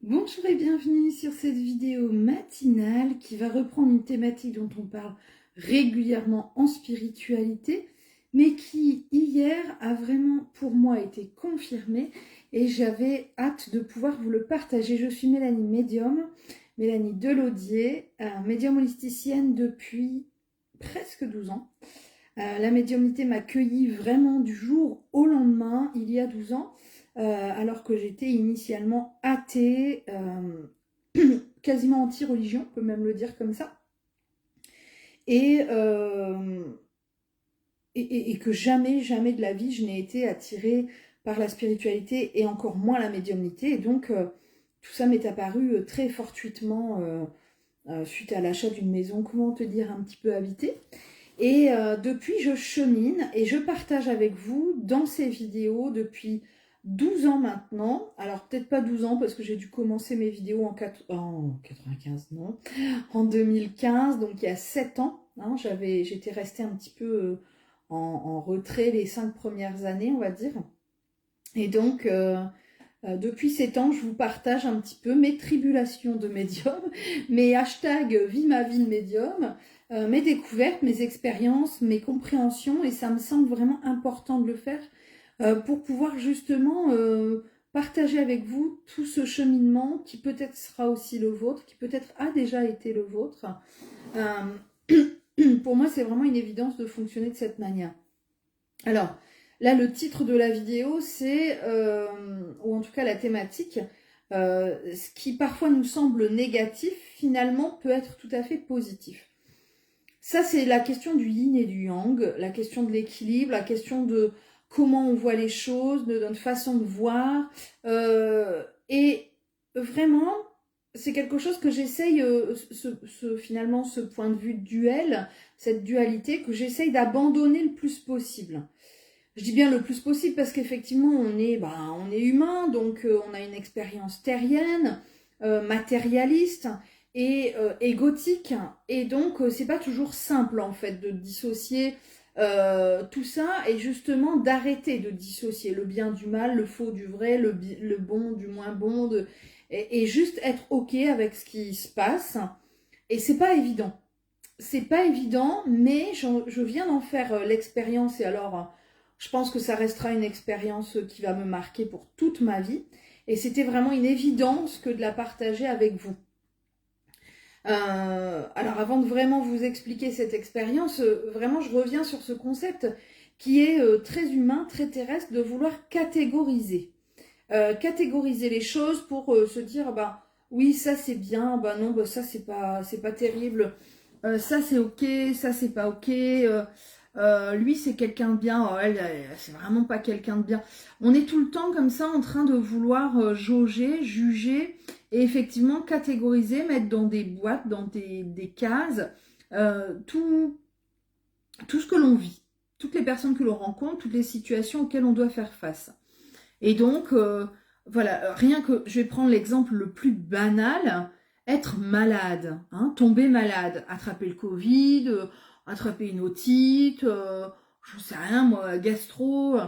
Bonjour et bienvenue sur cette vidéo matinale qui va reprendre une thématique dont on parle régulièrement en spiritualité, mais qui hier a vraiment pour moi été confirmée et j'avais hâte de pouvoir vous le partager. Je suis Mélanie Médium, Mélanie Delaudier, médium holisticienne depuis presque 12 ans. La médiumnité m'a cueillie vraiment du jour au lendemain, il y a 12 ans. Alors que j'étais initialement athée, quasiment anti-religion, on peut même le dire comme ça, et, euh, et que jamais de la vie je n'ai été attirée par la spiritualité et encore moins la médiumnité, et donc tout ça m'est apparu très fortuitement suite à l'achat d'une maison, comment te dire, un petit peu habitée. Et depuis, je chemine et je partage avec vous dans ces vidéos depuis 12 ans maintenant. Alors peut-être pas 12 ans parce que j'ai dû commencer mes vidéos en 95, non, en 2015, donc il y a 7 ans. Hein, j'étais restée un petit peu en retrait les 5 premières années, on va dire. Et donc, depuis 7 ans, je vous partage un petit peu mes tribulations de médium, mes hashtags vie ma vie de médium, mes découvertes, mes expériences, mes compréhensions, et ça me semble vraiment important de le faire pour pouvoir justement partager avec vous tout ce cheminement qui peut-être sera aussi le vôtre, qui peut-être a déjà été le vôtre. Pour moi, c'est vraiment une évidence de fonctionner de cette manière. Alors, là, le titre de la vidéo, c'est, ou en tout cas la thématique, ce qui parfois nous semble négatif, finalement, peut être tout à fait positif. Ça, c'est la question du yin et du yang, la question de l'équilibre, la question de comment on voit les choses, de notre façon de voir. Et vraiment, c'est quelque chose que j'essaye, finalement, ce point de vue duel, cette dualité, que j'essaye d'abandonner le plus possible. Je dis bien le plus possible parce qu'effectivement, on est humain, donc on a une expérience terrienne, matérialiste et égotique. Et donc, c'est pas toujours simple, en fait, de dissocier tout ça et justement d'arrêter de dissocier le bien du mal, le faux du vrai, le bon du moins bon, et juste être OK avec ce qui se passe. Et c'est pas évident. C'est pas évident, mais je viens d'en faire l'expérience, et alors je pense que ça restera une expérience qui va me marquer pour toute ma vie. Et c'était vraiment une évidence que de la partager avec vous. Alors avant de vraiment vous expliquer cette expérience, vraiment je reviens sur ce concept qui est très humain, très terrestre, de vouloir catégoriser. Catégoriser les choses pour se dire, bah oui, ça c'est bien, bah non, bah ça c'est pas terrible. Ça c'est ok, ça c'est pas ok. Lui c'est quelqu'un de bien, oh, c'est vraiment pas quelqu'un de bien. On est tout le temps comme ça en train de vouloir jauger, juger et effectivement catégoriser, mettre dans des boîtes, dans des cases, tout ce que l'on vit, toutes les personnes que l'on rencontre, toutes les situations auxquelles on doit faire face. Et donc, voilà, rien que, je vais prendre l'exemple le plus banal, être malade, hein, tomber malade, attraper le Covid, attraper une otite, je sais rien moi, gastro.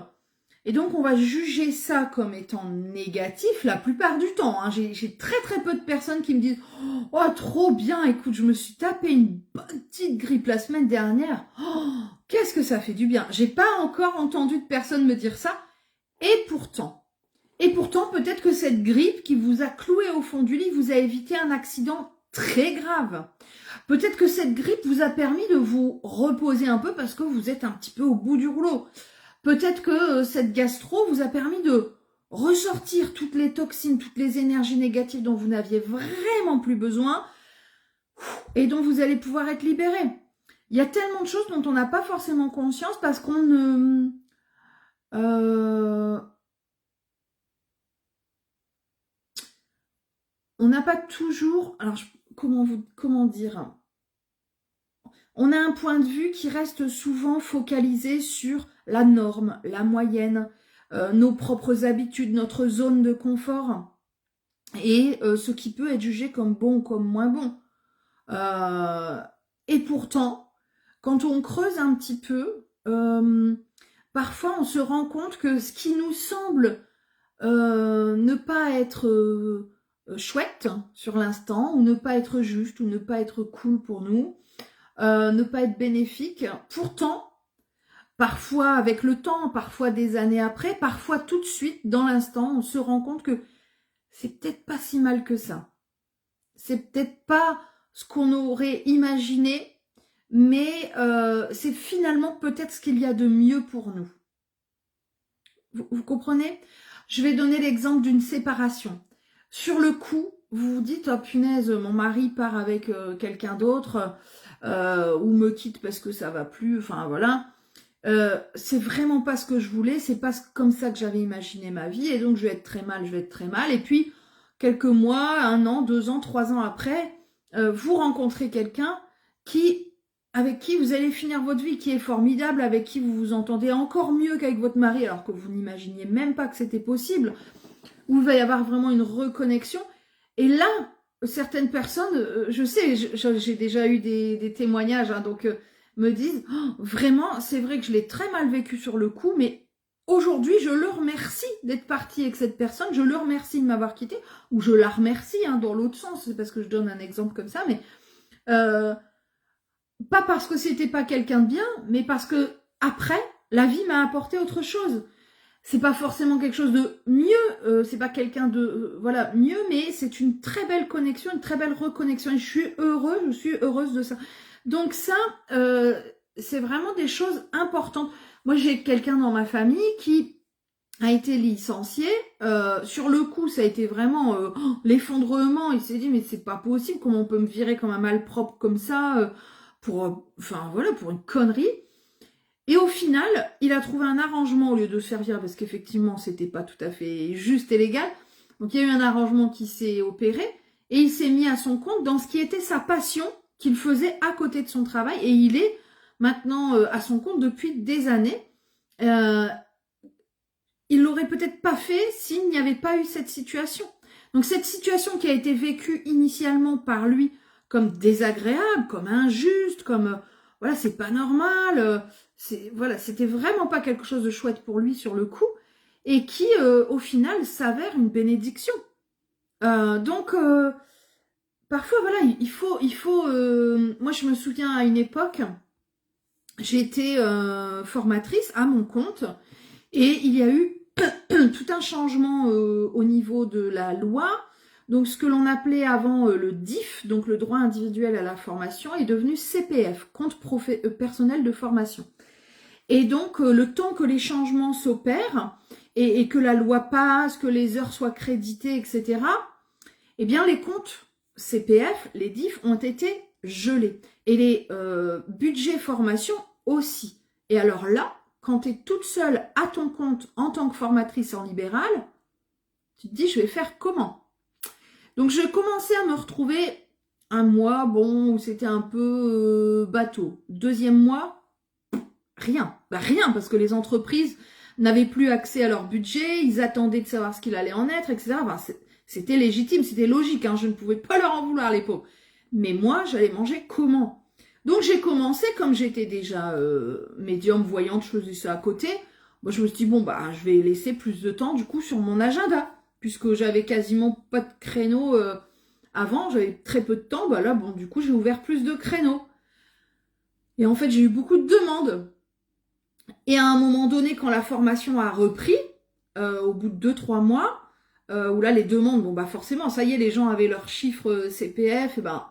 Et donc on va juger ça comme étant négatif la plupart du temps. Hein. J'ai très très peu de personnes qui me disent « Oh trop bien, écoute, je me suis tapé une petite grippe la semaine dernière. Oh, qu'est-ce que ça fait du bien !» J'ai pas encore entendu de personne me dire ça. Et pourtant, peut-être que cette grippe qui vous a cloué au fond du lit vous a évité un accident très grave. Peut-être que cette grippe vous a permis de vous reposer un peu parce que vous êtes un petit peu au bout du rouleau. Peut-être que cette gastro vous a permis de ressortir toutes les toxines, toutes les énergies négatives dont vous n'aviez vraiment plus besoin et dont vous allez pouvoir être libéré. Il y a tellement de choses dont on n'a pas forcément conscience parce qu'on ne... on n'a pas toujours... Alors, comment dire ? On a un point de vue qui reste souvent focalisé sur la norme, la moyenne, nos propres habitudes, notre zone de confort et ce qui peut être jugé comme bon ou comme moins bon. Et pourtant, quand on creuse un petit peu, parfois on se rend compte que ce qui nous semble ne pas être chouette sur l'instant, ou ne pas être juste, ou ne pas être cool pour nous, ne pas être bénéfique. Pourtant, parfois avec le temps, parfois des années après, parfois tout de suite, dans l'instant, on se rend compte que c'est peut-être pas si mal que ça. C'est peut-être pas ce qu'on aurait imaginé, mais c'est finalement peut-être ce qu'il y a de mieux pour nous. Vous comprenez? Je vais donner l'exemple d'une séparation. Sur le coup, vous vous dites, oh punaise, mon mari part avec quelqu'un d'autre, ou me quitte parce que ça va plus, enfin voilà. C'est vraiment pas ce que je voulais, c'est pas comme ça que j'avais imaginé ma vie, et donc je vais être très mal, je vais être très mal. Et puis, quelques mois, 1 an, 2 ans, 3 ans après, vous rencontrez quelqu'un avec qui vous allez finir votre vie, qui est formidable, avec qui vous vous entendez encore mieux qu'avec votre mari, alors que vous n'imaginiez même pas que c'était possible, où il va y avoir vraiment une reconnexion. Et là, certaines personnes, je sais, j'ai déjà eu des témoignages, hein, donc me disent, oh, vraiment, c'est vrai que je l'ai très mal vécu sur le coup, mais aujourd'hui, je le remercie d'être parti avec cette personne, je le remercie de m'avoir quitté, ou je la remercie, hein, dans l'autre sens, c'est parce que je donne un exemple comme ça, mais pas parce que c'était pas quelqu'un de bien, mais parce que après, la vie m'a apporté autre chose. C'est pas forcément quelque chose de mieux, c'est pas quelqu'un de voilà mieux, mais c'est une très belle connexion, une très belle reconnexion. Et je suis heureuse de ça. Donc ça, c'est vraiment des choses importantes. Moi, j'ai quelqu'un dans ma famille qui a été licencié. Sur le coup, ça a été vraiment l'effondrement. Il s'est dit mais c'est pas possible, comment on peut me virer comme un malpropre comme ça pour, enfin voilà, pour une connerie. Et au final, il a trouvé un arrangement au lieu de se faire virer, parce qu'effectivement, c'était pas tout à fait juste et légal. Donc il y a eu un arrangement qui s'est opéré, et il s'est mis à son compte dans ce qui était sa passion qu'il faisait à côté de son travail, et il est maintenant à son compte depuis des années. Il l'aurait peut-être pas fait s'il n'y avait pas eu cette situation. Donc cette situation qui a été vécue initialement par lui comme désagréable, comme injuste, comme voilà, c'est pas normal, voilà, c'était vraiment pas quelque chose de chouette pour lui sur le coup, et qui au final s'avère une bénédiction. Donc parfois voilà, il faut moi je me souviens à une époque, j'étais formatrice à mon compte, et il y a eu tout un changement au niveau de la loi. Donc ce que l'on appelait avant le DIF, donc le droit individuel à la formation, est devenu CPF, compte personnel de formation. Et donc le temps que les changements s'opèrent et que la loi passe, que les heures soient créditées, etc., eh bien les comptes CPF, les DIF, ont été gelés. Et les budgets formation aussi. Et alors là, quand tu es toute seule à ton compte en tant que formatrice en libéral, tu te dis, je vais faire comment? Donc, je commençais à me retrouver un mois, bon, où c'était un peu bateau. Deuxième mois, rien. Bah, rien, parce que les entreprises n'avaient plus accès à leur budget, ils attendaient de savoir ce qu'il allait en être, etc. Enfin, c'était légitime, c'était logique, hein, je ne pouvais pas leur en vouloir, les pauvres. Mais moi, j'allais manger comment? Donc j'ai commencé, comme j'étais déjà médium, voyante, je faisais ça à côté, moi je me suis dit, bon bah je vais laisser plus de temps du coup sur mon agenda, puisque j'avais quasiment pas de créneaux avant, j'avais très peu de temps, bah là bon du coup j'ai ouvert plus de créneaux. Et en fait j'ai eu beaucoup de demandes. Et à un moment donné, quand la formation a repris, au bout de 2-3 mois, où là les demandes, bon bah forcément, ça y est, les gens avaient leurs chiffres CPF, et ben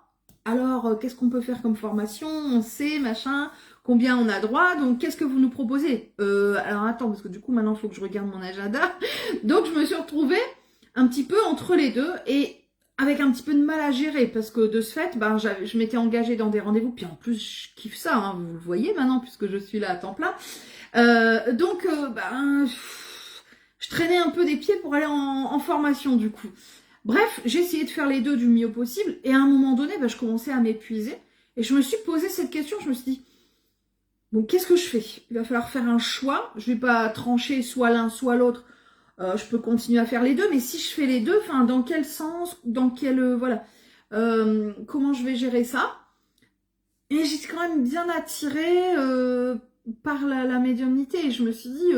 alors qu'est-ce qu'on peut faire comme formation? On sait, machin, combien on a droit, donc qu'est-ce que vous nous proposez? Alors attends, parce que du coup maintenant il faut que je regarde mon agenda. Donc je me suis retrouvée un petit peu entre les deux, et avec un petit peu de mal à gérer, parce que de ce fait, ben, je m'étais engagée dans des rendez-vous, puis en plus je kiffe ça, hein, vous le voyez maintenant, puisque je suis là à temps plein. Donc ben, je traînais un peu des pieds pour aller en formation du coup. Bref, j'ai essayé de faire les deux du mieux possible, et à un moment donné, ben, je commençais à m'épuiser, et je me suis posé cette question, je me suis dit, bon, qu'est-ce que je fais? Il va falloir faire un choix, je vais pas trancher soit l'un, soit l'autre, je peux continuer à faire les deux, mais si je fais les deux, enfin, dans quel sens, dans quel, voilà, comment je vais gérer ça? Et j'étais quand même bien attirée par la médiumnité, et je me suis dit,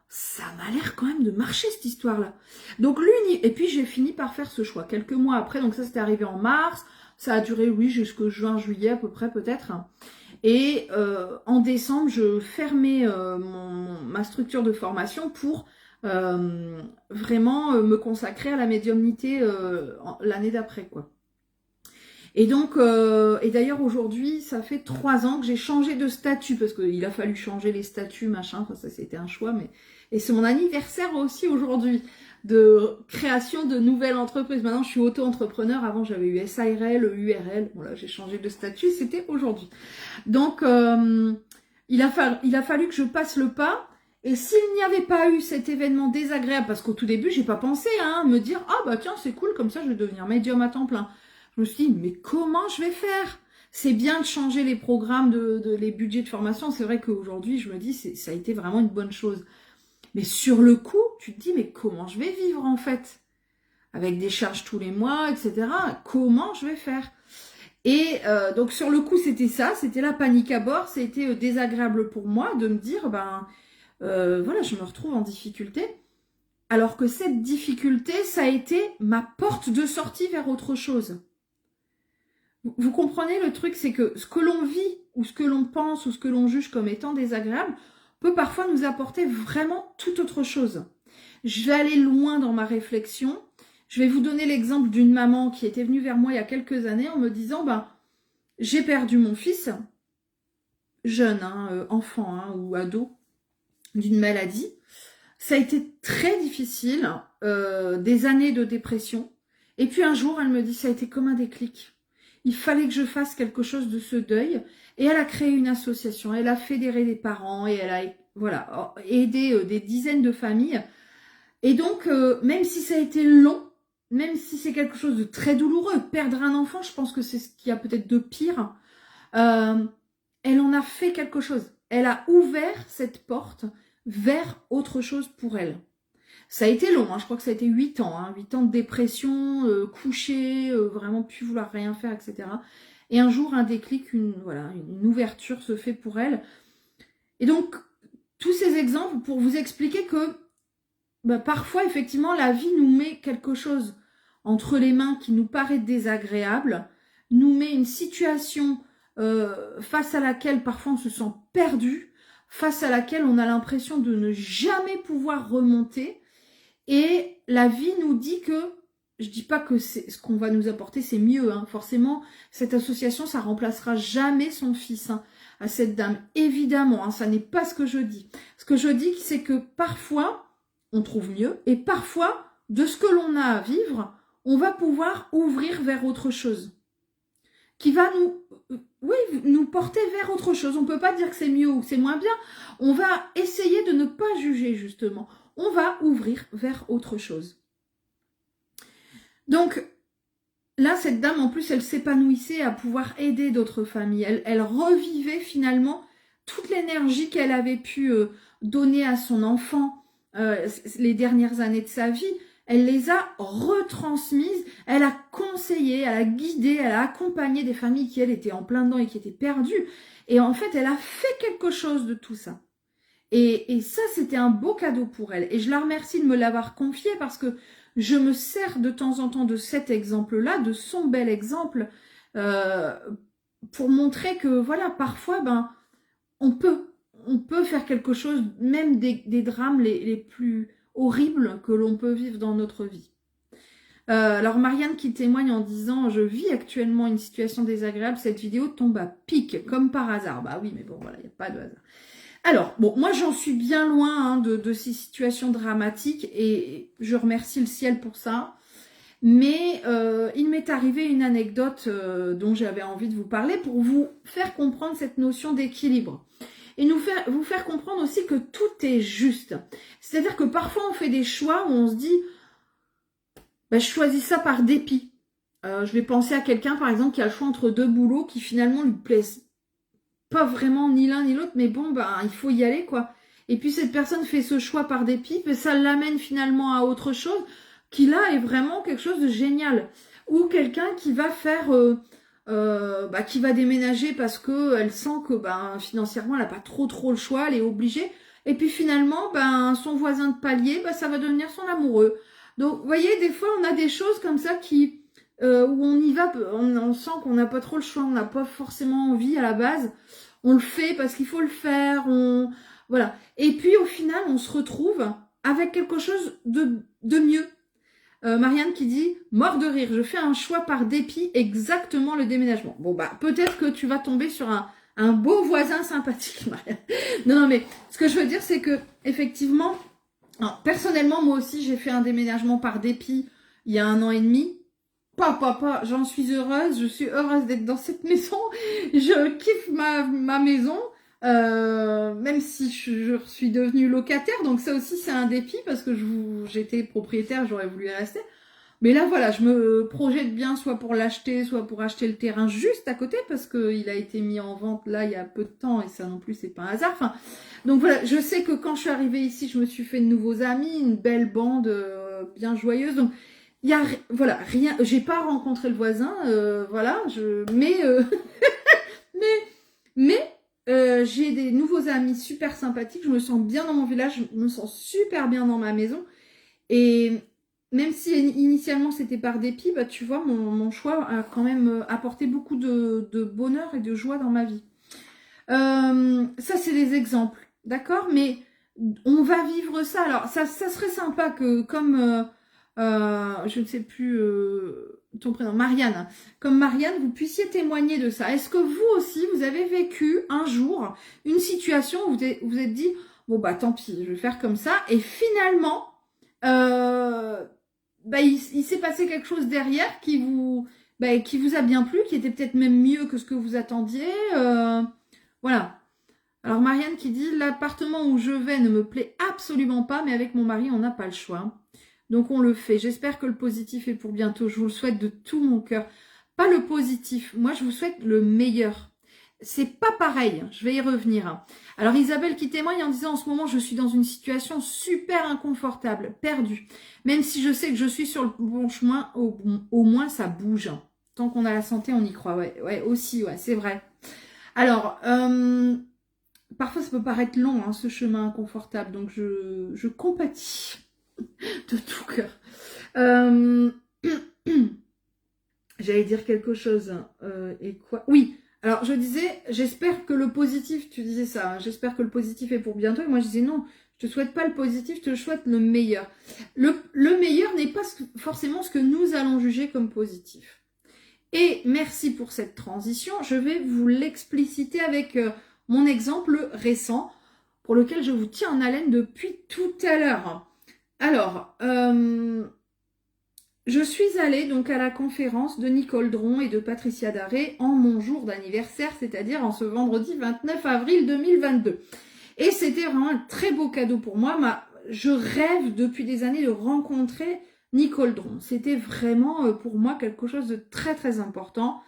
ça m'a l'air quand même de marcher cette histoire-là. Donc l'une, et puis j'ai fini par faire ce choix quelques mois après, donc ça c'était arrivé en mars, ça a duré, oui, jusqu'au juin, juillet à peu près peut-être. Et en décembre, je fermais ma structure de formation pour vraiment me consacrer à la médiumnité l'année d'après, quoi. Et donc, et d'ailleurs aujourd'hui, ça fait 3 ans que j'ai changé de statut, parce qu'il a fallu changer les statuts, machin, enfin ça c'était un choix, mais... Et c'est mon anniversaire aussi aujourd'hui, de création de nouvelles entreprises. Maintenant je suis auto-entrepreneur, avant j'avais eu SARL, URL, bon là j'ai changé de statut, c'était aujourd'hui. Donc il a fallu que je passe le pas, et s'il n'y avait pas eu cet événement désagréable, parce qu'au tout début j'ai pas pensé à me dire, ah bah tiens c'est cool, comme ça je vais devenir médium à temps plein. Je me suis dit, mais comment je vais faire? C'est bien de changer les programmes, les budgets de formation. C'est vrai qu'aujourd'hui, je me dis, ça a été vraiment une bonne chose. Mais sur le coup, tu te dis, mais comment je vais vivre en fait? Avec des charges tous les mois, etc. Comment je vais faire? Et donc sur le coup, c'était ça. C'était la panique à bord. C'était désagréable pour moi de me dire, voilà, je me retrouve en difficulté. Alors que cette difficulté, ça a été ma porte de sortie vers autre chose. Vous comprenez le truc, c'est que ce que l'on vit, ou ce que l'on pense, ou ce que l'on juge comme étant désagréable, peut parfois nous apporter vraiment tout autre chose. Je vais aller loin dans ma réflexion. Je vais vous donner l'exemple d'une maman qui était venue vers moi il y a quelques années en me disant, j'ai perdu mon fils, jeune, enfant ou ado, d'une maladie. Ça a été très difficile, des années de dépression. Et puis un jour, elle me dit, ça a été comme un déclic. Il fallait que je fasse quelque chose de ce deuil. Et elle a créé une association. Elle a fédéré des parents et elle a aidé des dizaines de familles. Et donc, même si ça a été long, même si c'est quelque chose de très douloureux, perdre un enfant, je pense que c'est ce qu'il y a peut-être de pire, elle en a fait quelque chose. Elle a ouvert cette porte vers autre chose pour elle. Ça a été long, je crois que ça a été 8 ans, 8 ans de dépression, couchée, vraiment plus vouloir rien faire, etc. Et un jour, un déclic, une ouverture se fait pour elle. Et donc, tous ces exemples pour vous expliquer que parfois, effectivement, la vie nous met quelque chose entre les mains qui nous paraît désagréable, nous met une situation face à laquelle parfois on se sent perdu, face à laquelle on a l'impression de ne jamais pouvoir remonter. Et la vie nous dit que, je dis pas que ce qu'on va nous apporter, c'est mieux. Forcément, cette association, ça remplacera jamais son fils à cette dame. Évidemment, ça n'est pas ce que je dis. Ce que je dis, c'est que parfois, on trouve mieux. Et parfois, de ce que l'on a à vivre, on va pouvoir ouvrir vers autre chose. Qui va nous porter vers autre chose. On ne peut pas dire que c'est mieux ou que c'est moins bien. On va essayer de ne pas juger, justement. On va ouvrir vers autre chose. Donc, là, cette dame, en plus, elle s'épanouissait à pouvoir aider d'autres familles. Elle revivait finalement toute l'énergie qu'elle avait pu donner à son enfant les dernières années de sa vie. Elle les a retransmises, elle a conseillé, elle a guidé, elle a accompagné des familles qui, elles, étaient en plein dedans et qui étaient perdues. Et en fait, elle a fait quelque chose de tout ça. Et ça, c'était un beau cadeau pour elle. Et je la remercie de me l'avoir confié parce que je me sers de temps en temps de cet exemple-là, de son bel exemple, pour montrer que, voilà, parfois, on peut faire quelque chose, même des drames les plus horribles que l'on peut vivre dans notre vie. Alors Marianne qui témoigne en disant « Je vis actuellement une situation désagréable, cette vidéo tombe à pic, comme par hasard. » Bah oui, mais bon, voilà, il n'y a pas de hasard. Alors, bon, moi j'en suis bien loin de ces situations dramatiques et je remercie le ciel pour ça. Mais il m'est arrivé une anecdote dont j'avais envie de vous parler pour vous faire comprendre cette notion d'équilibre. Et vous faire comprendre aussi que tout est juste. C'est-à-dire que parfois on fait des choix où on se dit je choisis ça par dépit. Je vais penser à quelqu'un par exemple qui a le choix entre 2 boulots qui finalement lui plaisent pas vraiment ni l'un ni l'autre, mais bon, il faut y aller, quoi. Et puis cette personne fait ce choix par dépit, mais ça l'amène finalement à autre chose, qui là est vraiment quelque chose de génial. Ou quelqu'un qui va faire, qui va déménager parce que elle sent que financièrement elle n'a pas trop le choix, elle est obligée. Et puis finalement, ben, son voisin de palier, ben, ça va devenir son amoureux. Donc, vous voyez, des fois, on a des choses comme ça qui, où on y va, on sent qu'on n'a pas trop le choix, on n'a pas forcément envie à la base. On le fait parce qu'il faut le faire, voilà. Et puis, au final, on se retrouve avec quelque chose de mieux. Marianne qui dit « Mort de rire, je fais un choix par dépit, exactement le déménagement. » Bon, bah, peut-être que tu vas tomber sur un beau voisin sympathique, Marianne. Non, mais ce que je veux dire, c'est que, effectivement, alors, personnellement, moi aussi, j'ai fait un déménagement par dépit il y a 1 an et demi. Pas, j'en suis heureuse, je suis heureuse d'être dans cette maison. Je kiffe ma maison. Même si je suis devenue locataire, donc ça aussi c'est un dépit parce que j'étais propriétaire, j'aurais voulu y rester. Mais là voilà, je me projette bien soit pour l'acheter, soit pour acheter le terrain juste à côté parce qu'il a été mis en vente là il y a peu de temps et ça non plus c'est pas un hasard. Enfin, donc voilà, je sais que quand je suis arrivée ici, je me suis fait de nouveaux amis, une belle bande bien joyeuse. Donc il y a voilà rien, j'ai pas rencontré le voisin, voilà, mais j'ai des nouveaux amis super sympathiques, je me sens bien dans mon village, je me sens super bien dans ma maison. Et même si initialement c'était par dépit, bah, tu vois, mon choix a quand même apporté beaucoup de bonheur et de joie dans ma vie. Ça, c'est des exemples, d'accord? Mais on va vivre ça. Alors, ça serait sympa que, comme, je ne sais plus ton prénom, Marianne, comme Marianne, vous puissiez témoigner de ça. Est-ce que vous aussi, vous avez vécu un jour une situation où vous êtes dit, bon bah tant pis, je vais faire comme ça, et finalement, bah, il s'est passé quelque chose derrière qui vous a bien plu, qui était peut-être même mieux que ce que vous attendiez. Voilà. Alors Marianne qui dit « L'appartement où je vais ne me plaît absolument pas, mais avec mon mari, on n'a pas le choix. Donc on le fait. J'espère que le positif est pour bientôt. Je vous le souhaite de tout mon cœur. Pas le positif. Moi, je vous souhaite le meilleur. C'est pas pareil. Je vais y revenir. Alors Isabelle qui témoigne en disant « En ce moment, je suis dans une situation super inconfortable, perdue. Même si je sais que je suis sur le bon chemin, au moins ça bouge. Tant qu'on a la santé, on y croit. Ouais, aussi, ouais, c'est vrai. Alors, parfois ça peut paraître long, hein, ce chemin inconfortable, donc je compatis de tout cœur. J'allais dire quelque chose, et quoi? Oui, alors je disais, j'espère que le positif, tu disais ça, hein, j'espère que le positif est pour bientôt, et moi je disais non, je te souhaite pas le positif, je te souhaite le meilleur. Le meilleur n'est pas forcément ce que nous allons juger comme positif. Et merci pour cette transition, je vais vous l'expliciter avec mon exemple récent, pour lequel je vous tiens en haleine depuis tout à l'heure. Alors, je suis allée donc à la conférence de Nicole Dron et de Patricia Daré en mon jour d'anniversaire, c'est-à-dire en ce vendredi 29 avril 2022. Et c'était vraiment un très beau cadeau pour moi. Je rêve depuis des années de rencontrer Nicole Dron. C'était vraiment pour moi quelque chose de très très important.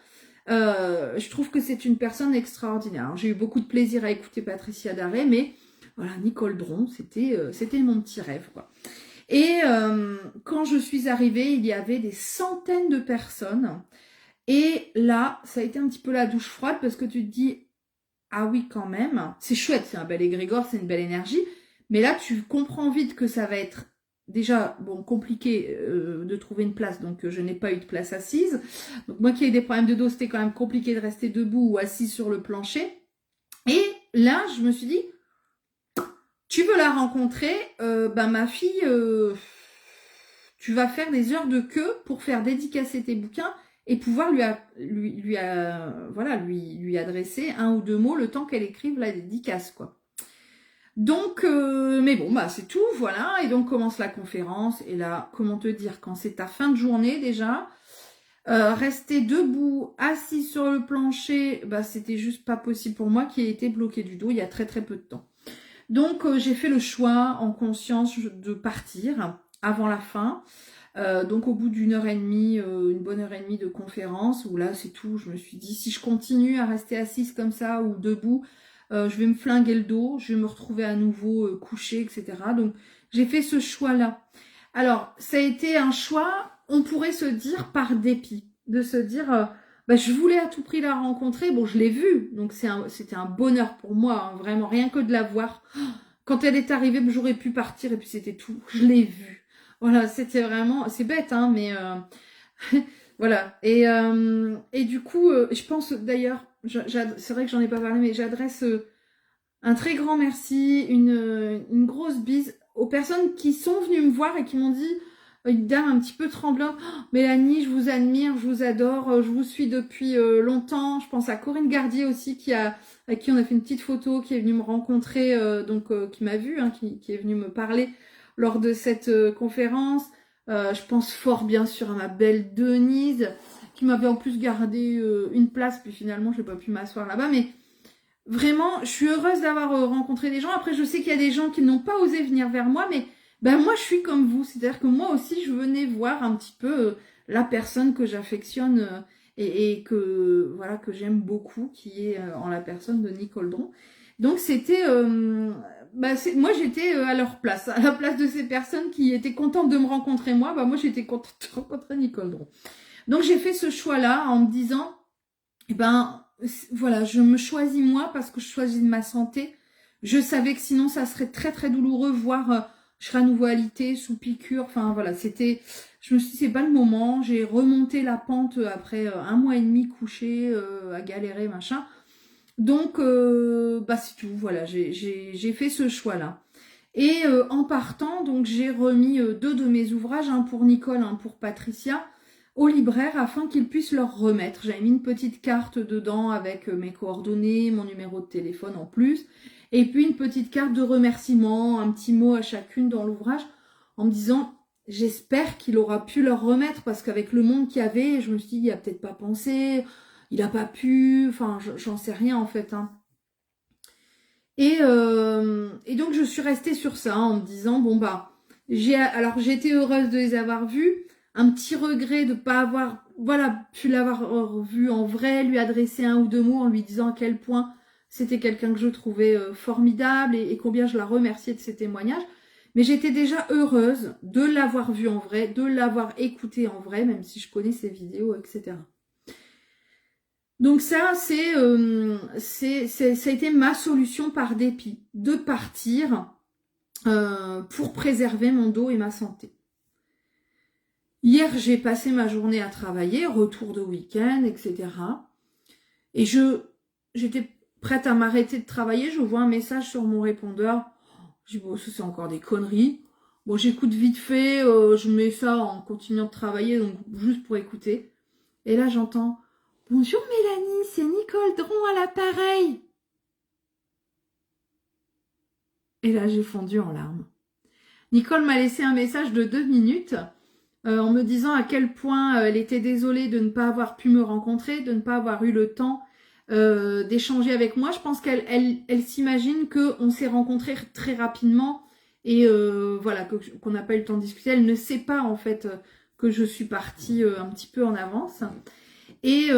Je trouve que c'est une personne extraordinaire. J'ai eu beaucoup de plaisir à écouter Patricia Daré, mais voilà, Nicole Dron, c'était mon petit rêve, quoi. Et quand je suis arrivée, il y avait des centaines de personnes. Et là, ça a été un petit peu la douche froide parce que tu te dis, ah oui, quand même, c'est chouette, c'est un bel égrégore, c'est une belle énergie. Mais là, tu comprends vite que ça va être déjà bon compliqué de trouver une place. Donc, je n'ai pas eu de place assise. Donc, moi qui ai des problèmes de dos, c'était quand même compliqué de rester debout ou assis sur le plancher. Et là, je me suis dit, tu veux la rencontrer, ma fille, tu vas faire des heures de queue pour faire dédicacer tes bouquins et pouvoir lui adresser 1 ou 2 mots le temps qu'elle écrive la dédicace, quoi. Donc, mais bon, bah c'est tout, voilà. Et donc commence la conférence. Et là, comment te dire, quand c'est ta fin de journée déjà, rester debout, assis sur le plancher, bah c'était juste pas possible pour moi qui ai été bloquée du dos il y a très très peu de temps. Donc, j'ai fait le choix en conscience de partir avant la fin. Donc, au bout d'une heure et demie, une bonne heure et demie de conférence, où là, c'est tout. Je me suis dit, si je continue à rester assise comme ça ou debout, je vais me flinguer le dos, je vais me retrouver à nouveau couchée, etc. Donc, j'ai fait ce choix-là. Alors, ça a été un choix, on pourrait se dire, par dépit. De se dire... je voulais à tout prix la rencontrer. Bon, je l'ai vue, donc c'était un bonheur pour moi, hein, vraiment, rien que de la voir. Quand elle est arrivée, j'aurais pu partir et puis c'était tout. Je l'ai vue. Voilà, c'était vraiment... C'est bête, hein, mais... voilà. Et du coup, je pense d'ailleurs, c'est vrai que j'en ai pas parlé, mais j'adresse un très grand merci, une grosse bise aux personnes qui sont venues me voir et qui m'ont dit, une dame un petit peu tremblante, oh, Mélanie, je vous admire, je vous adore, je vous suis depuis longtemps. Je pense à Corinne Gardier aussi, avec qui on a fait une petite photo, qui est venue me rencontrer, qui m'a vue, hein, qui est venue me parler lors de cette conférence. Je pense fort bien sûr à ma belle Denise, qui m'avait en plus gardé une place, puis finalement j'ai pas pu m'asseoir là-bas, mais vraiment, je suis heureuse d'avoir rencontré des gens. Après, je sais qu'il y a des gens qui n'ont pas osé venir vers moi, mais ben, moi, je suis comme vous. C'est-à-dire que moi aussi, je venais voir un petit peu la personne que j'affectionne et que voilà que j'aime beaucoup, qui est en la personne de Nicole Dron. Donc, c'était... moi, j'étais à leur place, à la place de ces personnes qui étaient contentes de me rencontrer moi. Moi, j'étais contente de rencontrer Nicole Dron. Donc, j'ai fait ce choix-là en me disant, voilà, je me choisis moi parce que je choisis ma santé. Je savais que sinon ça serait très très douloureux, voire je serais à nouveau alitée, sous piqûre. Enfin voilà, je me suis dit c'est pas le moment. J'ai remonté la pente après 1 mois et demi couché à galérer machin. Donc c'est tout. Voilà, j'ai fait ce choix-là. Et en partant, donc j'ai remis 2 de mes ouvrages, un pour Nicole, un pour Patricia, au libraire afin qu'ils puissent leur remettre. J'avais mis une petite carte dedans avec mes coordonnées, mon numéro de téléphone en plus, et puis une petite carte de remerciement, un petit mot à chacune dans l'ouvrage, en me disant j'espère qu'il aura pu leur remettre, parce qu'avec le monde qu'il y avait, je me suis dit il a peut-être pas pensé, il a pas pu, enfin j'en sais rien en fait, hein. Et donc je suis restée sur ça en me disant j'ai été heureuse de les avoir vus, un petit regret de ne pas avoir pu l'avoir vu en vrai, lui adresser 1 ou 2 mots en lui disant à quel point c'était quelqu'un que je trouvais formidable et combien je la remerciais de ses témoignages. Mais j'étais déjà heureuse de l'avoir vu en vrai, de l'avoir écouté en vrai, même si je connais ses vidéos, etc. Donc ça, ça a été ma solution par dépit, de partir pour préserver mon dos et ma santé. Hier, j'ai passé ma journée à travailler, retour de week-end, etc. Et j'étais prête à m'arrêter de travailler, je vois un message sur mon répondeur. Je dis, ça c'est encore des conneries. Bon, j'écoute vite fait, je mets ça en continuant de travailler, donc juste pour écouter. Et là, j'entends... Bonjour Mélanie, c'est Nicole Dron à l'appareil. Et là, j'ai fondu en larmes. Nicole m'a laissé un message de 2 minutes en me disant à quel point elle était désolée de ne pas avoir pu me rencontrer, de ne pas avoir eu le temps d'échanger avec moi. Je pense qu'elle s'imagine qu'on s'est rencontrés très rapidement et qu'on n'a pas eu le temps de discuter. Elle ne sait pas en fait que je suis partie un petit peu en avance. Et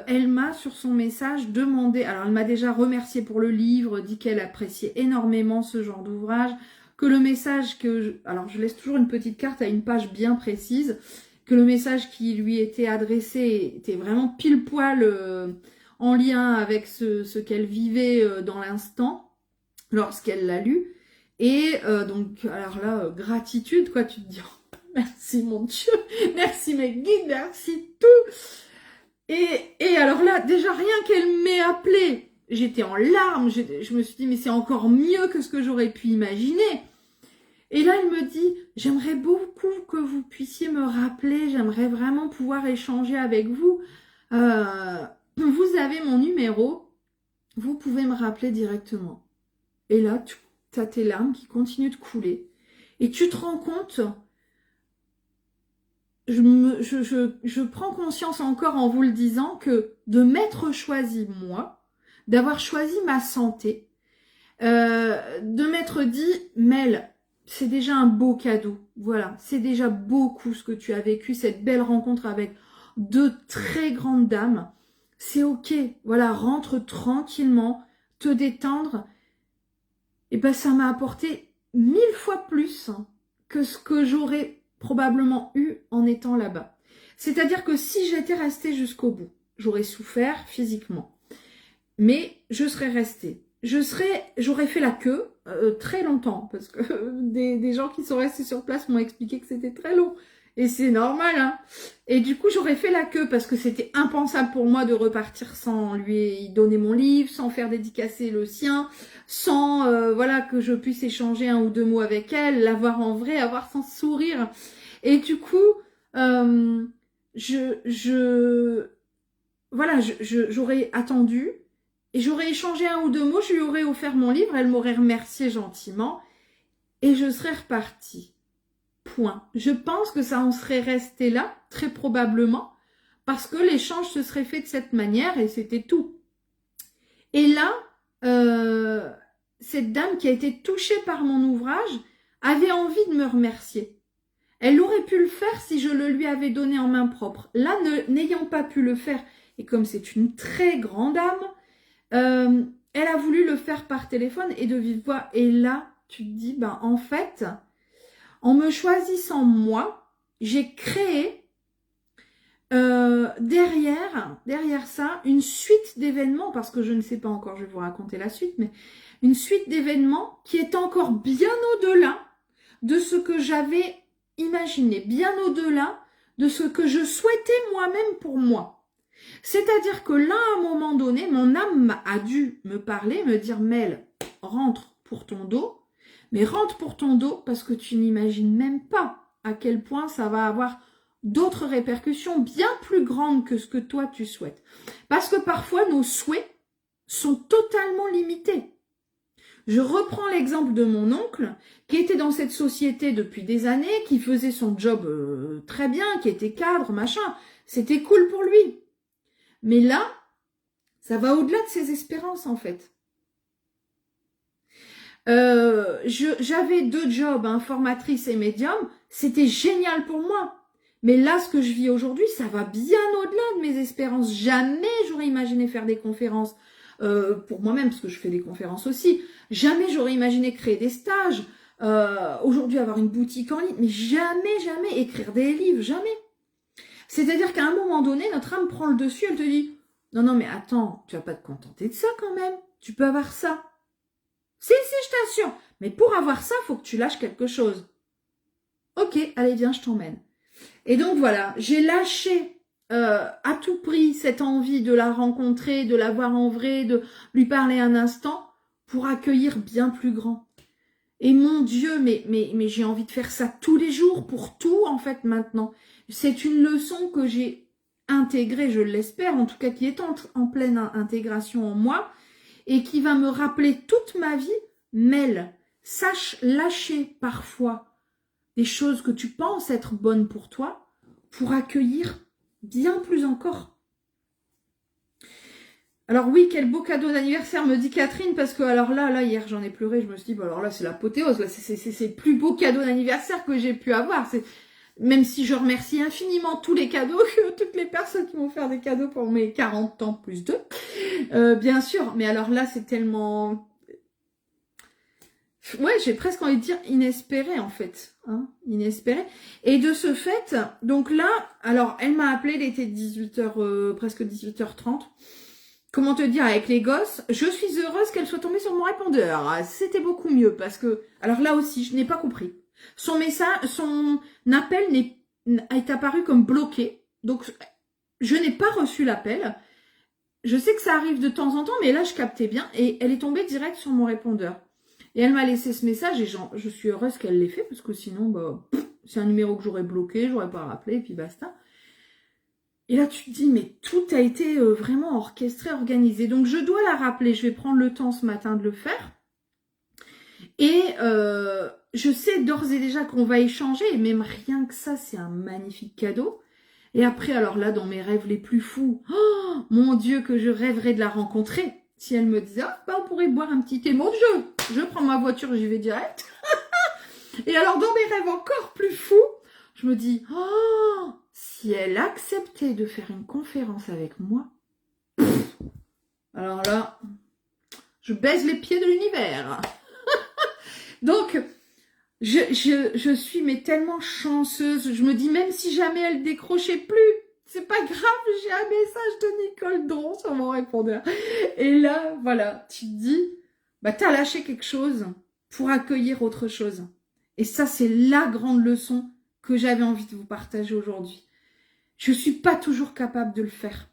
elle m'a, sur son message, demandé... Alors, elle m'a déjà remercié pour le livre, dit qu'elle appréciait énormément ce genre d'ouvrage, que le message alors, je laisse toujours une petite carte à une page bien précise, que le message qui lui était adressé était vraiment pile poil en lien avec ce qu'elle vivait dans l'instant, lorsqu'elle l'a lu. Et donc, alors là, gratitude, quoi, tu te dis, oh, merci mon Dieu, merci mes guides, merci tout. Et alors là, déjà rien qu'elle m'ait appelé, j'étais en larmes, je me suis dit mais c'est encore mieux que ce que j'aurais pu imaginer. Et là, elle me dit, j'aimerais beaucoup que vous puissiez me rappeler, j'aimerais vraiment pouvoir échanger avec vous. Vous avez mon numéro, vous pouvez me rappeler directement. Et là, tu as tes larmes qui continuent de couler. Et tu te rends compte... Je prends conscience encore en vous le disant que de m'être choisi moi, d'avoir choisi ma santé, de m'être dit, Mel, c'est déjà un beau cadeau. Voilà, c'est déjà beaucoup ce que tu as vécu, cette belle rencontre avec 2 très grandes dames. C'est ok, voilà, rentre tranquillement, te détendre. Et ça m'a apporté 1000 fois plus que ce que j'aurais probablement eu en étant là-bas. C'est-à-dire que si j'étais restée jusqu'au bout, j'aurais souffert physiquement. Mais je serais restée. j'aurais fait la queue très longtemps, parce que des gens qui sont restés sur place m'ont expliqué que c'était très long. Et c'est normal, hein. Et du coup, j'aurais fait la queue parce que c'était impensable pour moi de repartir sans lui donner mon livre, sans faire dédicacer le sien, sans voilà que je puisse échanger un ou deux mots avec elle, la voir en vrai, avoir son sourire. Et du coup, euh, voilà, j'aurais attendu et j'aurais échangé un ou deux mots, je lui aurais offert mon livre, elle m'aurait remercié gentiment et je serais repartie. Point. Je pense que ça en serait resté là, très probablement, parce que l'échange se serait fait de cette manière et c'était tout. Et là, cette dame qui a été touchée par mon ouvrage avait envie de me remercier. Elle aurait pu le faire si je le lui avais donné en main propre. Là, n'ayant pas pu le faire, et comme c'est une très grande âme, elle a voulu le faire par téléphone et de vive voix. Et là, tu te dis, ben en fait, en me choisissant moi, j'ai créé derrière ça une suite d'événements, parce que je ne sais pas encore, je vais vous raconter la suite, mais une suite d'événements qui est encore bien au-delà de ce que j'avais imaginé, bien au-delà de ce que je souhaitais moi-même pour moi. C'est-à-dire que là, à un moment donné, mon âme a dû me parler, me dire « Mel, rentre pour ton dos », mais rentre pour ton dos parce que tu n'imagines même pas à quel point ça va avoir d'autres répercussions bien plus grandes que ce que toi tu souhaites. Parce que parfois, nos souhaits sont totalement limités. Je reprends l'exemple de mon oncle qui était dans cette société depuis des années, qui faisait son job très bien, qui était cadre, machin. C'était cool pour lui. Mais là, ça va au-delà de ses espérances en fait. J'avais 2 jobs, hein, formatrice et médium. C'était génial pour moi. Mais là, ce que je vis aujourd'hui, ça va bien au-delà de mes espérances. Jamais j'aurais imaginé faire des conférences pour moi-même, parce que je fais des conférences aussi. Jamais j'aurais imaginé créer des stages. Aujourd'hui, avoir une boutique en ligne. Mais jamais écrire des livres. Jamais. C'est-à-dire qu'à un moment donné, notre âme prend le dessus. Elle te dit, non, mais attends, tu vas pas te contenter de ça quand même. Tu peux avoir ça. Si, je t'assure. Mais pour avoir ça, il faut que tu lâches quelque chose. Ok, allez, viens, je t'emmène. Et donc voilà, j'ai lâché à tout prix cette envie de la rencontrer, de la voir en vrai, de lui parler un instant, pour accueillir bien plus grand. Et mon Dieu, mais j'ai envie de faire ça tous les jours, pour tout en fait maintenant. C'est une leçon que j'ai intégrée, je l'espère, en tout cas qui est en pleine intégration en moi, et qui va me rappeler toute ma vie, Mel, sache lâcher parfois des choses que tu penses être bonnes pour toi, pour accueillir bien plus encore. Alors oui, quel beau cadeau d'anniversaire, me dit Catherine, parce que alors là, hier j'en ai pleuré, je me suis dit, bon alors là c'est l'apothéose, c'est le plus beau cadeau d'anniversaire que j'ai pu avoir. Même si je remercie infiniment tous les cadeaux, toutes les personnes qui m'ont offert des cadeaux pour mes 40 ans plus 2, bien sûr, mais alors là c'est tellement... Ouais, j'ai presque envie de dire inespéré en fait, hein, inespéré. Et de ce fait, donc là, alors elle m'a appelé, il était 18h, presque 18h30. Comment te dire, avec les gosses, je suis heureuse qu'elle soit tombée sur mon répondeur. C'était beaucoup mieux parce que, alors là aussi, je n'ai pas compris. Son message, son appel est apparu comme bloqué. Donc, je n'ai pas reçu l'appel. Je sais que ça arrive de temps en temps, mais là, je captais bien et elle est tombée direct sur mon répondeur. Et elle m'a laissé ce message et je suis heureuse qu'elle l'ait fait parce que sinon, bah, c'est un numéro que j'aurais bloqué, j'aurais pas rappelé et puis basta. Et là, tu te dis, mais tout a été vraiment orchestré, organisé. Donc, je dois la rappeler. Je vais prendre le temps ce matin de le faire. Et je sais d'ores et déjà qu'on va échanger. Et même rien que ça, c'est un magnifique cadeau. Et après, alors là, dans mes rêves les plus fous, oh, mon Dieu, que je rêverais de la rencontrer. Si elle me disait, ah, bah, on pourrait boire un petit thé. Mon Dieu, je prends ma voiture, j'y vais direct. Et alors, dans mes rêves encore plus fous, je me dis, oh, si elle acceptait de faire une conférence avec moi, alors là, je baise les pieds de l'univers. Donc, je suis mais tellement chanceuse. Je me dis, même si jamais elle décrochait plus, c'est pas grave, j'ai un message de Nicole Dron sur mon répondeur. Et là, voilà, tu te dis, bah, tu as lâché quelque chose pour accueillir autre chose. Et ça, c'est la grande leçon que j'avais envie de vous partager aujourd'hui. Je ne suis pas toujours capable de le faire.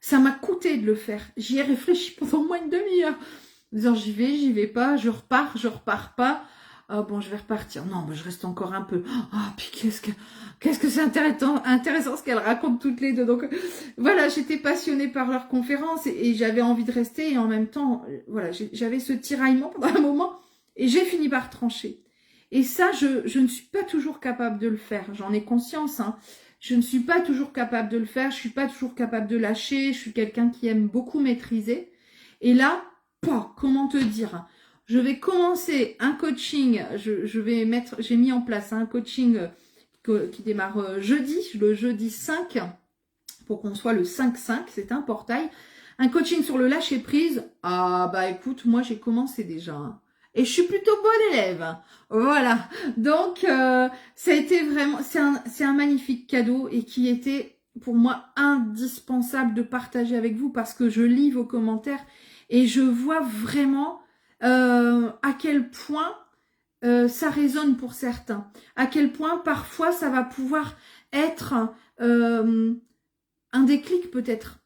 Ça m'a coûté de le faire. J'y ai réfléchi pendant au moins une demi-heure. En disant j'y vais pas, je repars pas. Ah bon, je vais repartir. Non, mais je reste encore un peu. Ah, puis qu'est-ce que c'est intéressant ce qu'elles racontent toutes les deux. Donc voilà, j'étais passionnée par leur conférence et j'avais envie de rester et en même temps, voilà, j'avais ce tiraillement pendant un moment et j'ai fini par trancher. Et ça, je ne suis pas toujours capable de le faire. J'en ai conscience, hein. Je ne suis pas toujours capable de le faire. Je suis pas toujours capable de lâcher. Je suis quelqu'un qui aime beaucoup maîtriser. Et là, comment te dire? Je vais commencer un coaching. J'ai mis en place un coaching qui démarre jeudi, le jeudi 5, pour qu'on soit le 5-5. C'est un portail. Un coaching sur le lâcher prise. Ah bah écoute, moi j'ai commencé déjà, hein. Et je suis plutôt bonne élève. Voilà. Donc, ça a été vraiment... C'est un magnifique cadeau et qui était, pour moi, indispensable de partager avec vous parce que je lis vos commentaires et je vois vraiment à quel point ça résonne pour certains. À quel point, parfois, ça va pouvoir être un déclic peut-être.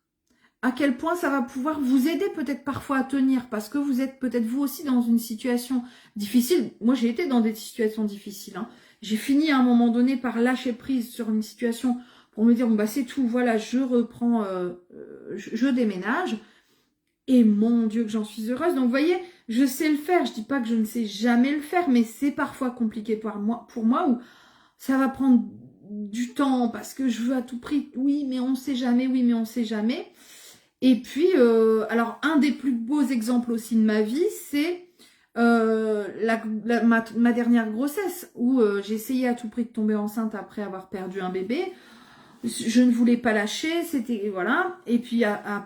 À quel point ça va pouvoir vous aider peut-être parfois à tenir parce que vous êtes peut-être vous aussi dans une situation difficile. Moi, j'ai été dans des situations difficiles, hein. J'ai fini à un moment donné par lâcher prise sur une situation pour me dire, bon, bah, c'est tout, voilà, je reprends, je déménage. Et mon Dieu que j'en suis heureuse. Donc, vous voyez, je sais le faire. Je dis pas que je ne sais jamais le faire, mais c'est parfois compliqué pour moi où ça va prendre du temps parce que je veux à tout prix, oui, mais on sait jamais, oui, mais on sait jamais. Et puis, alors, un des plus beaux exemples aussi de ma vie, c'est ma dernière grossesse, où j'ai essayé à tout prix de tomber enceinte après avoir perdu un bébé. Je ne voulais pas lâcher, c'était, voilà. Et puis,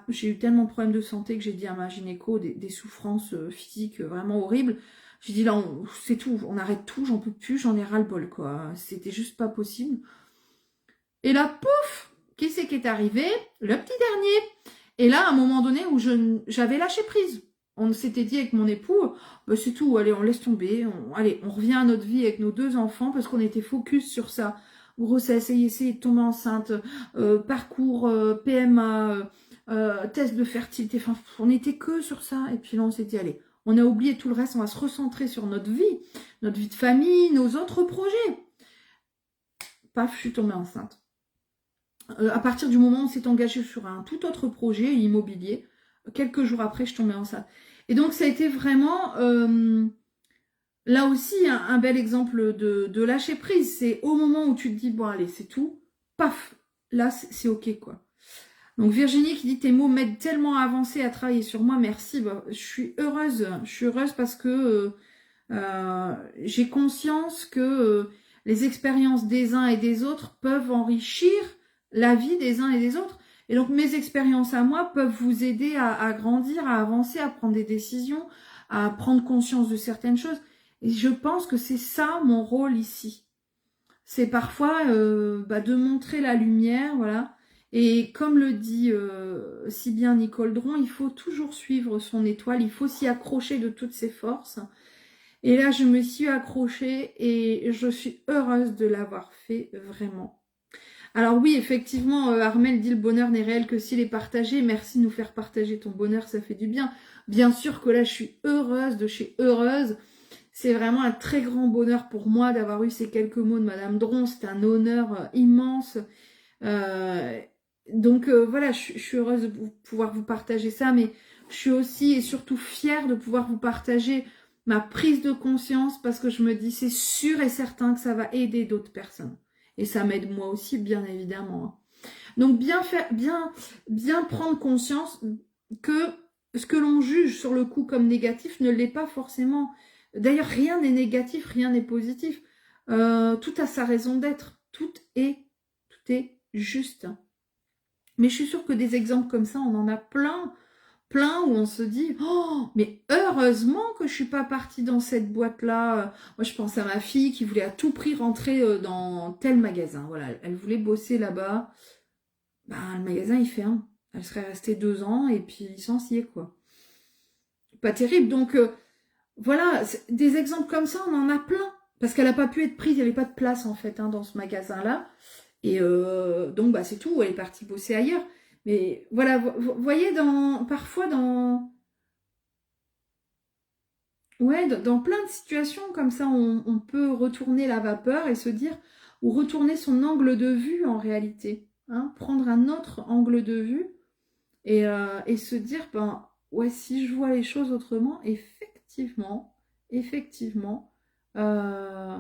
j'ai eu tellement de problèmes de santé que j'ai dit à ma gynéco des souffrances physiques vraiment horribles. J'ai dit, là, c'est tout, on arrête tout, j'en peux plus, j'en ai ras-le-bol, quoi. C'était juste pas possible. Et là, pouf, qui c'est qui est arrivé? Le petit dernier. Et là, à un moment donné où j'avais lâché prise. On s'était dit avec mon époux, bah, c'est tout, allez, on laisse tomber. Allez, on revient à notre vie avec nos 2 enfants parce qu'on était focus sur ça. Grossesse, essayer de tomber enceinte, parcours PMA, test de fertilité. Enfin, on n'était que sur ça. Et puis là, on s'est dit, allez, on a oublié tout le reste, on va se recentrer sur notre vie de famille, nos autres projets. Paf, je suis tombée enceinte. À partir du moment où on s'est engagé sur un tout autre projet immobilier, quelques jours après, je tombais enceinte. Et donc, ça a été vraiment, là aussi, un bel exemple de lâcher prise. C'est au moment où tu te dis, bon, allez, c'est tout, paf, là, c'est OK, quoi. Donc, Virginie qui dit, tes mots m'aident tellement à avancer, à travailler sur moi, merci. Bah, je suis heureuse parce que j'ai conscience que les expériences des uns et des autres peuvent enrichir la vie des uns et des autres. Et donc, mes expériences à moi peuvent vous aider à grandir, à avancer, à prendre des décisions, à prendre conscience de certaines choses. Et je pense que c'est ça mon rôle ici. C'est parfois de montrer la lumière, voilà. Et comme le dit si bien Nicole Dron, il faut toujours suivre son étoile, il faut s'y accrocher de toutes ses forces. Et là, je me suis accrochée et je suis heureuse de l'avoir fait vraiment. Alors oui, effectivement, Armel dit le bonheur n'est réel que s'il est partagé. Merci de nous faire partager ton bonheur, ça fait du bien. Bien sûr que là, je suis heureuse de chez Heureuse. C'est vraiment un très grand bonheur pour moi d'avoir eu ces quelques mots de Madame Dron. C'est un honneur immense. Donc voilà, je suis heureuse de pouvoir vous partager ça, mais je suis aussi et surtout fière de pouvoir vous partager ma prise de conscience parce que je me dis c'est sûr et certain que ça va aider d'autres personnes. Et ça m'aide moi aussi, bien évidemment. Donc bien prendre conscience que ce que l'on juge sur le coup comme négatif ne l'est pas forcément. D'ailleurs, rien n'est négatif, rien n'est positif. Tout a sa raison d'être. Tout est juste. Mais je suis sûre que des exemples comme ça, on en a plein où on se dit oh mais heureusement que je suis pas partie dans cette boîte là. Moi je pense à ma fille qui voulait à tout prix rentrer dans tel magasin, voilà, elle voulait bosser là-bas. Le magasin il ferme, elle serait restée 2 ans et puis licenciée, quoi. pas terrible. Donc, voilà, des exemples comme ça, on en a plein. Parce qu'elle n'a pas pu être prise, il n'y avait pas de place, en fait, hein, dans ce magasin-là. Et donc, bah, c'est tout, elle est partie bosser ailleurs. Mais voilà, vous voyez, parfois ouais, dans plein de situations comme ça, on peut retourner la vapeur et se dire, ou retourner son angle de vue en réalité. Hein, prendre un autre angle de vue et se dire, ben, ouais, si je vois les choses autrement, effectivement, euh,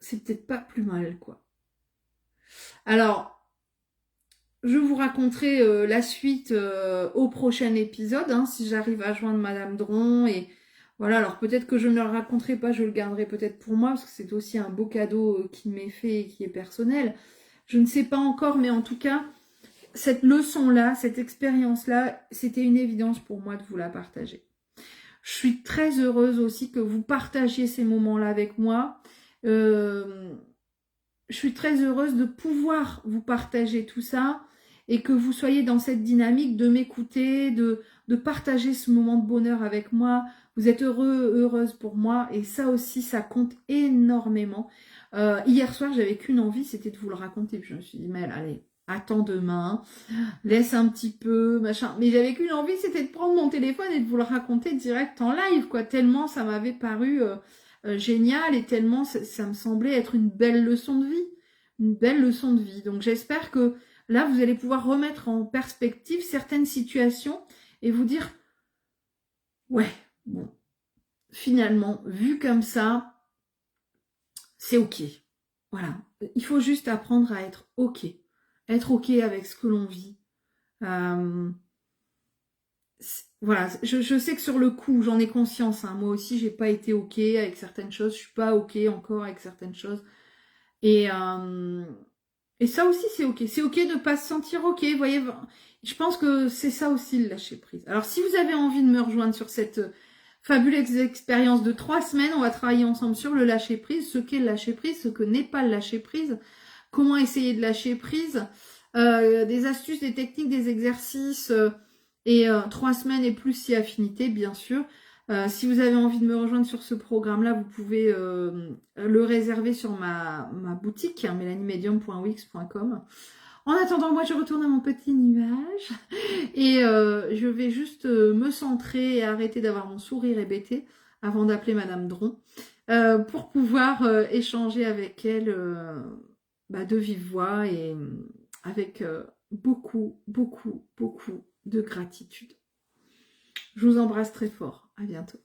c'est peut-être pas plus mal, quoi. Alors, je vous raconterai la suite au prochain épisode, hein, si j'arrive à joindre Madame Dron. Et voilà, alors peut-être que je ne le raconterai pas, je le garderai peut-être pour moi, parce que c'est aussi un beau cadeau qui m'est fait et qui est personnel. Je ne sais pas encore, mais en tout cas, cette leçon-là, cette expérience-là, c'était une évidence pour moi de vous la partager. Je suis très heureuse aussi que vous partagiez ces moments-là avec moi. Je suis très heureuse de pouvoir vous partager tout ça et que vous soyez dans cette dynamique de m'écouter, de partager ce moment de bonheur avec moi. Vous êtes heureuse pour moi et ça aussi, ça compte énormément. Hier soir, j'avais qu'une envie, c'était de vous le raconter. Puis je me suis dit, mais allez, attends demain, laisse un petit peu, machin. Mais j'avais qu'une envie, c'était de prendre mon téléphone et de vous le raconter direct en live, quoi. Tellement ça m'avait paru génial et tellement ça me semblait être une belle leçon de vie. Une belle leçon de vie. Donc j'espère que là, vous allez pouvoir remettre en perspective certaines situations et vous dire, ouais, bon, finalement, vu comme ça, c'est ok. Voilà. Il faut juste apprendre à être ok. Être ok avec ce que l'on vit. Voilà, je sais que sur le coup, j'en ai conscience. Hein. Moi aussi, j'ai pas été ok avec certaines choses. Je suis pas ok encore avec certaines choses. Et ça aussi, c'est ok. C'est ok de pas se sentir ok. Vous voyez, je pense que c'est ça aussi le lâcher prise. Alors, si vous avez envie de me rejoindre sur cette fabuleuse expérience de 3 semaines, on va travailler ensemble sur le lâcher prise, ce qu'est le lâcher prise, ce que n'est pas le lâcher prise, comment essayer de lâcher prise, des astuces, des techniques, des exercices, et 3 semaines et plus si affinité, bien sûr. Si vous avez envie de me rejoindre sur ce programme-là, vous pouvez le réserver sur ma boutique, hein, melaniemedium.wix.com. En attendant, moi, je retourne à mon petit nuage et je vais juste me centrer et arrêter d'avoir mon sourire hébété avant d'appeler Madame Dron pour pouvoir échanger avec elle de vive voix et avec beaucoup de gratitude. Je vous embrasse très fort. À bientôt.